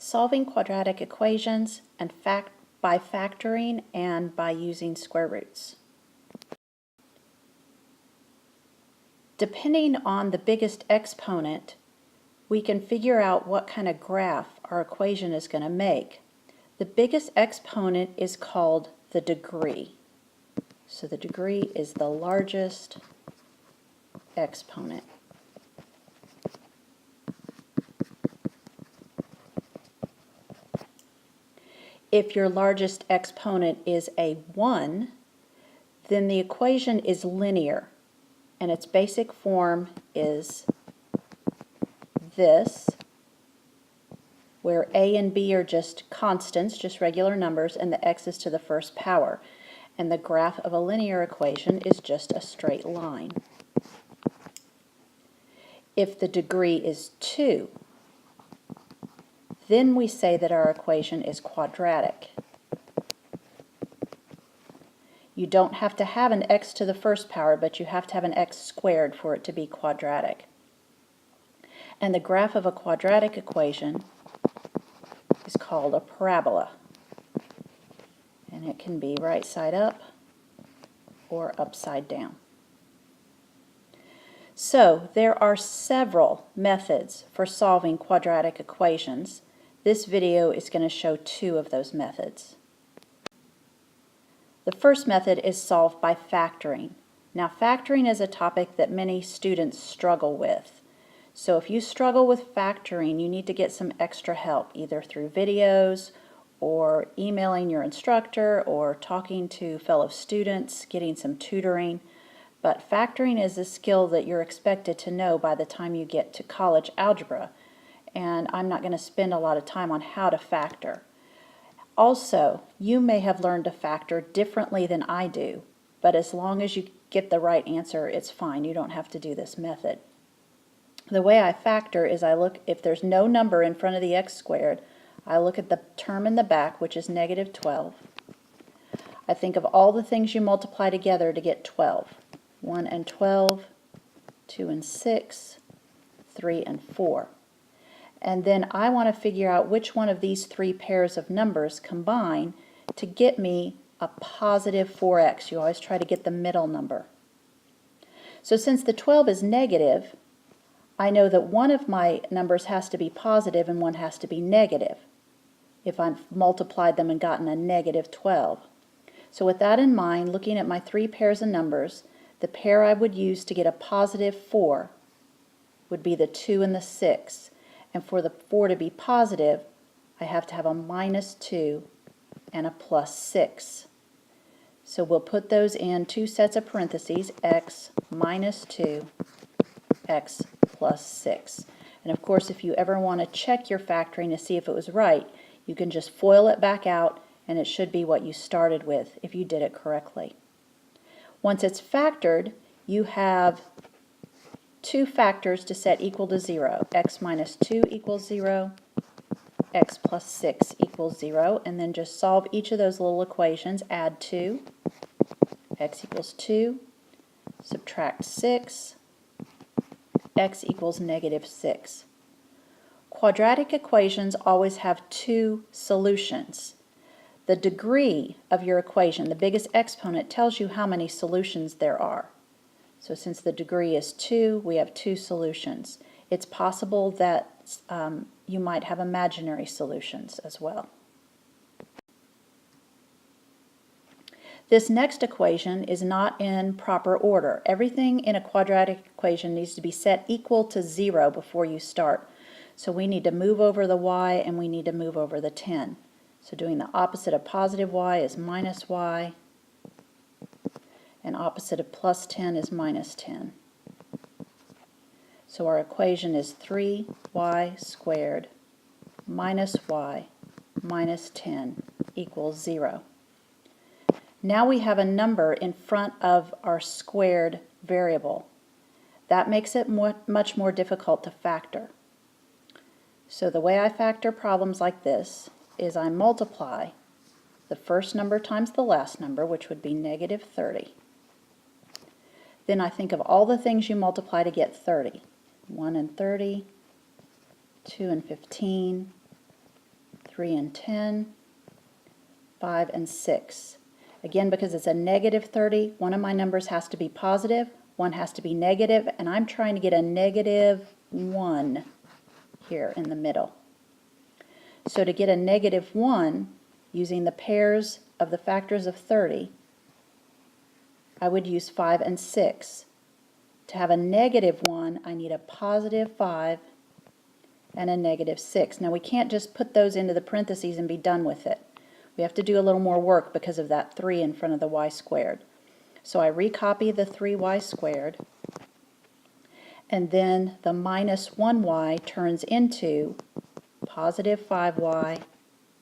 solving quadratic equations and by factoring and by using square roots. Depending on the biggest exponent, we can figure out what kind of graph our equation is going to make. The biggest exponent is called the degree. So the degree is the largest exponent. If your largest exponent is a 1, then the equation is linear, and its basic form is this, where a and b are just constants, just regular numbers, and the x is to the first power. And the graph of a linear equation is just a straight line. If the degree is 2, then we say that our equation is quadratic. You don't have to have an x to the first power, but you have to have an x squared for it to be quadratic. And the graph of a quadratic equation is called a parabola. And it can be right side up or upside down. So there are several methods for solving quadratic equations. This video is going to show 2 of those methods. The first method is solved by factoring. Now, factoring is a topic that many students struggle with. So if you struggle with factoring, you need to get some extra help, either through videos or emailing your instructor or talking to fellow students, getting some tutoring. But factoring is a skill that you're expected to know by the time you get to college algebra. And I'm not going to spend a lot of time on how to factor. Also, you may have learned to factor differently than I do, but as long as you get the right answer, it's fine. You don't have to do this method. The way I factor is I look, if there's no number in front of the x squared, I look at the term in the back, which is negative 12. I think of all the things you multiply together to get 12. 1 and 12, 2 and 6, 3 and 4. And then I want to figure out which one of these 3 pairs of numbers combine to get me a positive 4x. You always try to get the middle number. So since the 12 is negative, I know that one of my numbers has to be positive and one has to be negative if I've multiplied them and gotten a negative 12. So with that in mind, looking at my 3 pairs of numbers, the pair I would use to get a positive 4 would be the 2 and the 6. And for the 4 to be positive, I have to have a minus 2 and a plus 6. So we'll put those in 2 sets of parentheses, x minus 2, x plus 6. And of course, if you ever want to check your factoring to see if it was right, you can just FOIL it back out, and it should be what you started with if you did it correctly. Once it's factored, you have 2 factors to set equal to 0. X minus 2 equals 0, x plus 6 equals 0, and then just solve each of those little equations. Add 2, x equals 2, subtract 6, x equals negative 6. Quadratic equations always have 2 solutions. The degree of your equation, the biggest exponent, tells you how many solutions there are. So since the degree is 2, we have 2 solutions. It's possible that you might have imaginary solutions as well. This next equation is not in proper order. Everything in a quadratic equation needs to be set equal to 0 before you start. So we need to move over the y and we need to move over the 10. So doing the opposite of positive y is minus y, and opposite of plus 10 is minus 10. So our equation is 3y squared minus y minus 10 equals 0. Now we have a number in front of our squared variable. That makes it much more difficult to factor. So the way I factor problems like this is I multiply the first number times the last number, which would be negative 30. Then I think of all the things you multiply to get 30. 1 and 30, 2 and 15, 3 and 10, 5 and 6. Again, because it's a negative 30, one of my numbers has to be positive, one has to be negative, and I'm trying to get a negative 1 here in the middle. So to get a negative 1, using the pairs of the factors of 30, I would use 5 and 6. To have a negative 1, I need a positive 5 and a negative 6. Now we can't just put those into the parentheses and be done with it. We have to do a little more work because of that 3 in front of the y squared. So I recopy the 3y squared, and then the minus 1y turns into positive 5y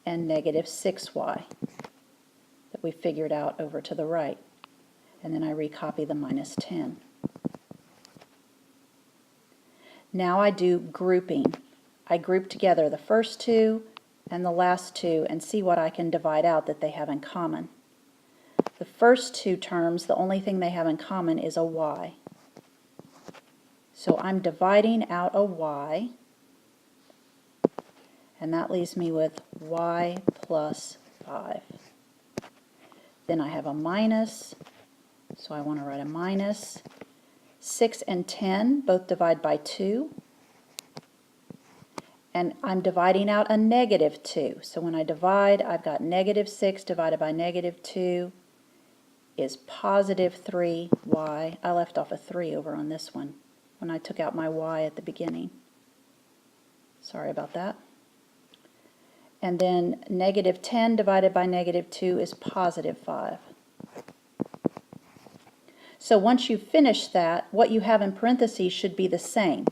and negative 6y that we figured out over to the right. And then I recopy the minus 10. Now I do grouping. I group together the first two and the last two and see what I can divide out that they have in common. The first two terms, the only thing they have in common is a y. So I'm dividing out a y, and that leaves me with y plus 5. Then I have a minus, so I want to write a minus. 6 and 10 both divide by 2. And I'm dividing out a negative 2. So when I divide, I've got negative 6 divided by negative 2 is positive 3y. I left off a 3 over on this one when I took out my y at the beginning. Sorry about that. And then negative 10 divided by negative 2 is positive 5. So once you finish that, what you have in parentheses should be the same.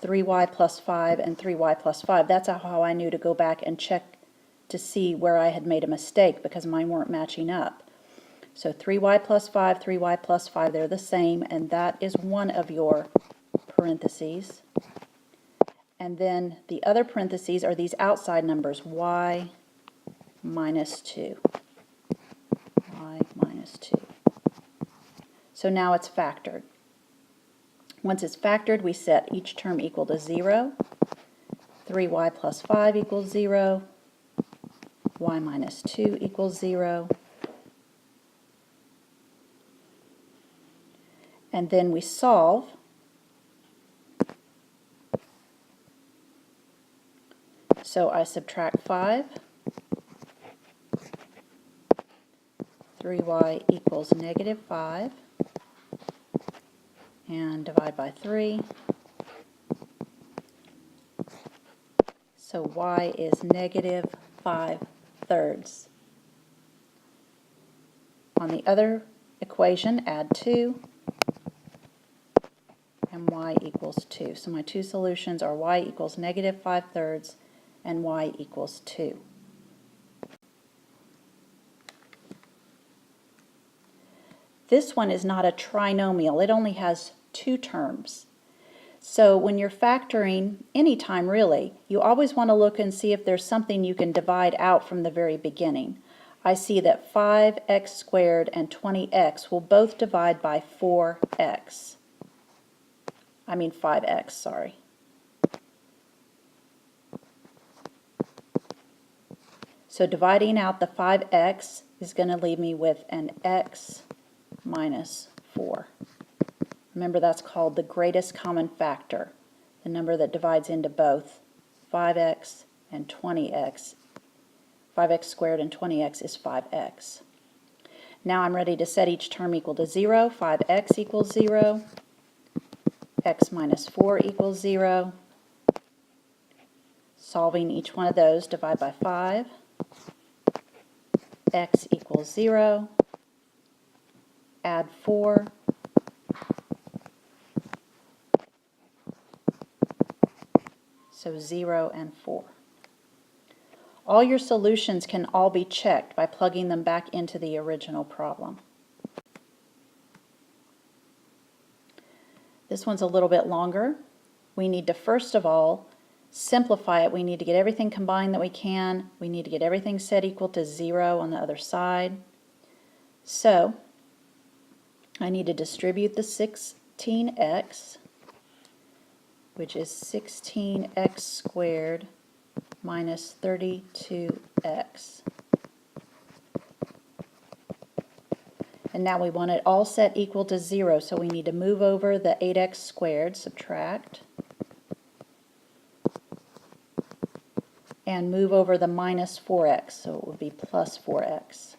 3y plus 5 and 3y plus 5. That's how I knew to go back and check to see where I had made a mistake because mine weren't matching up. So 3y plus 5, 3y plus 5, they're the same, and that is one of your parentheses. And then the other parentheses are these outside numbers, y minus 2. Y minus 2. So now it's factored. Once it's factored, we set each term equal to 0. 3y plus 5 equals 0. Y minus 2 equals 0. And then we solve. So I subtract 5. 3y equals negative 5. And divide by 3. So y is negative 5/3. On the other equation, add 2, and y equals 2. So my two solutions are y equals negative 5/3 and y equals 2. This one is not a trinomial. It only has two terms. So when you're factoring any time really, you always want to look and see if there's something you can divide out from the very beginning. I see that 5x squared and 20x will both divide by 4x. I mean 5x, sorry. So dividing out the 5x is going to leave me with an x minus 4. Remember, that's called the greatest common factor, the number that divides into both 5x and 20x. 5x squared and 20x is 5x. Now I'm ready to set each term equal to 0. 5x equals 0. X minus 4 equals 0. Solving each one of those, divide by 5. X equals 0. Add 4. So 0 and 4. All your solutions can all be checked by plugging them back into the original problem. This one's a little bit longer. We need to first of all simplify it. We need to get everything combined that we can. We need to get everything set equal to 0 on the other side. So I need to distribute the 16x, which is 16x squared minus 32x. And now we want it all set equal to 0, so we need to move over the 8x squared, subtract, and move over the minus 4x, so it would be plus 4x.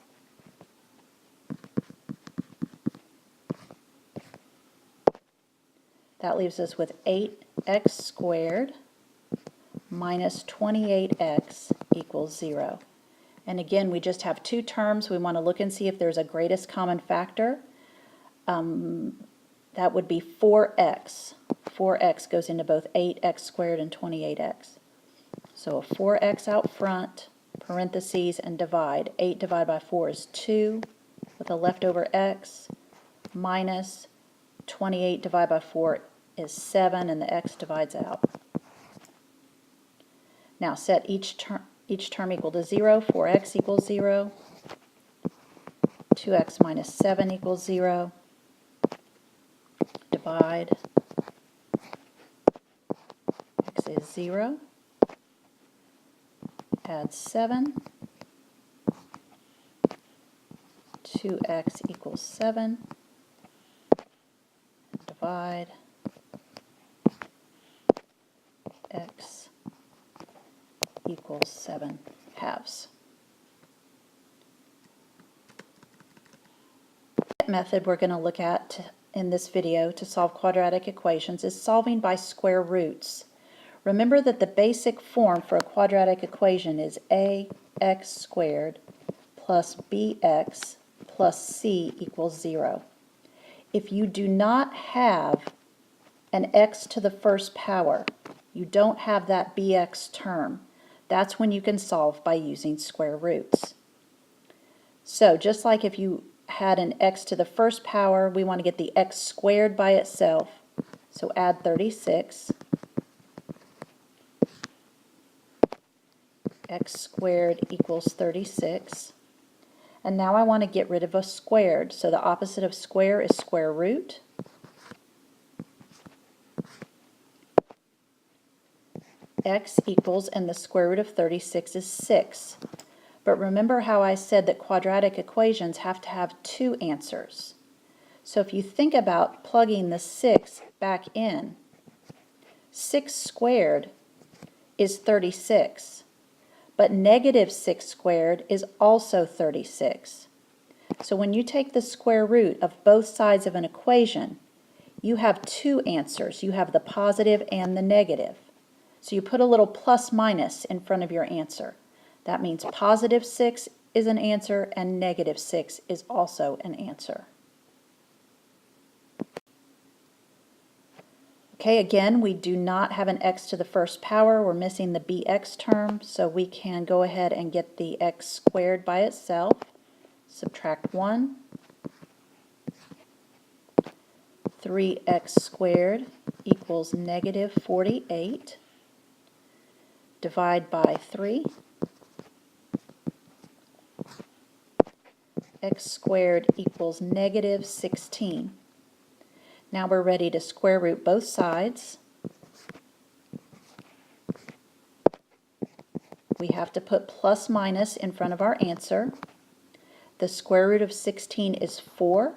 That leaves us with 8x squared minus 28x equals 0. And again, we just have two terms. We want to look and see if there's a greatest common factor. That would be 4x. 4x goes into both 8x squared and 28x. So a 4x out front, parentheses, and divide. 8 divided by 4 is 2, with a leftover x, minus 28 divided by 4 is 7, and the x divides out. Now set each term equal to 0. 4x equals 0. 2x minus 7 equals 0. Divide. X is 0. Add 7. 2x equals 7. Divide. X equals 7 halves. The method we're going to look at in this video to solve quadratic equations is solving by square roots. Remember that the basic form for a quadratic equation is ax squared plus bx plus c equals 0. If you do not have an x to the first power, you don't have that bx term, that's when you can solve by using square roots. So just like if you had an x to the first power, we want to get the x squared by itself. So add 36. X squared equals 36. And now I want to get rid of a squared. So the opposite of square is square root. X equals, and the square root of 36 is 6. But remember how I said that quadratic equations have to have two answers. So if you think about plugging the 6 back in, 6 squared is 36. But negative 6 squared is also 36. So when you take the square root of both sides of an equation, you have two answers. You have the positive and the negative. So you put a little plus minus in front of your answer. That means positive 6 is an answer and negative 6 is also an answer. Okay, again, we do not have an x to the first power. We're missing the bx term, so we can go ahead and get the x squared by itself. Subtract 1. 3x squared equals negative 48. Divide by 3. X squared equals negative 16. Now we're ready to square root both sides. We have to put plus minus in front of our answer. The square root of 16 is 4,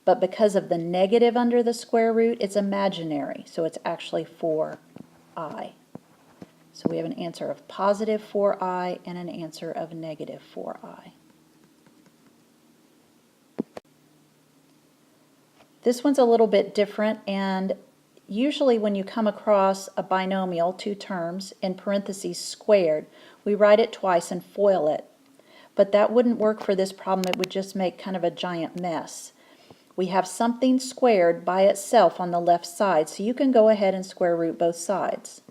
but because of the negative under the square root, it's imaginary, so it's actually 4i. So we have an answer of positive 4i and an answer of negative 4i. This one's a little bit different, and usually when you come across a binomial, two terms, in parentheses squared, we write it twice and FOIL it. But that wouldn't work for this problem. It would just make kind of a giant mess. We have something squared by itself on the left side, so you can go ahead and square root both sides,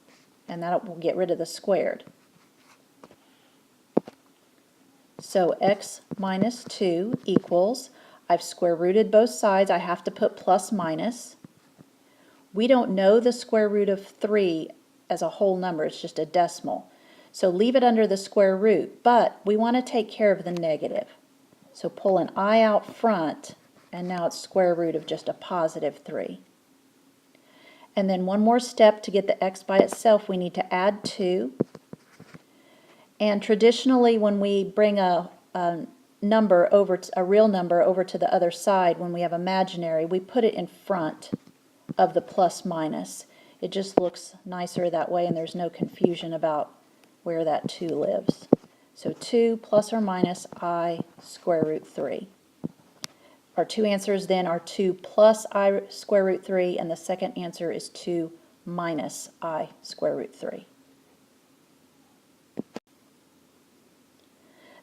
and that will get rid of the squared. So x minus 2 equals, I've square rooted both sides, I have to put plus minus. We don't know the square root of 3 as a whole number, it's just a decimal. So leave it under the square root, but we want to take care of the negative. So pull an I out front, and now it's square root of just a positive 3. And then one more step to get the x by itself, we need to add 2. And traditionally, when we bring a number over, a real number over to the other side, when we have imaginary, we put it in front of the plus minus. It just looks nicer that way, and there's no confusion about where that 2 lives. So 2 plus or minus I square root 3. Our two answers then are 2 plus I square root 3, and the second answer is 2 minus I square root 3.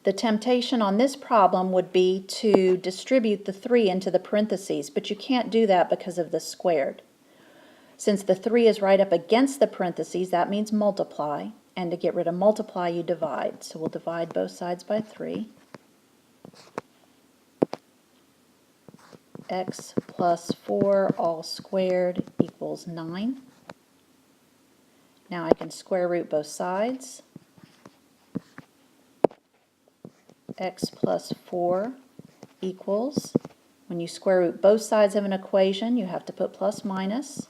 The temptation on this problem would be to distribute the 3 into the parentheses, but you can't do that because of the squared. Since the 3 is right up against the parentheses, that means multiply, and to get rid of multiply, you divide. So we'll divide both sides by 3. X plus 4 all squared equals 9. Now I can square root both sides. X plus 4 equals, when you square root both sides of an equation, you have to put plus minus,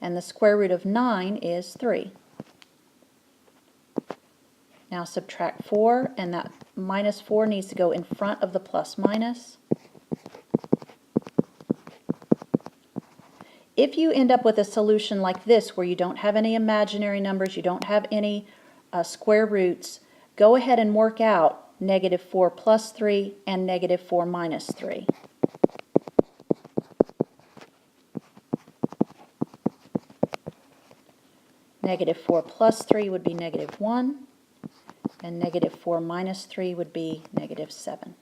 and the square root of 9 is 3. Now subtract 4, and that minus 4 needs to go in front of the plus minus. If you end up with a solution like this, where you don't have any imaginary numbers, you don't have any square roots, go ahead and work out -4 plus 3 and -4 minus 3. -4 plus 3 would be -1, and -4 minus 3 would be -7.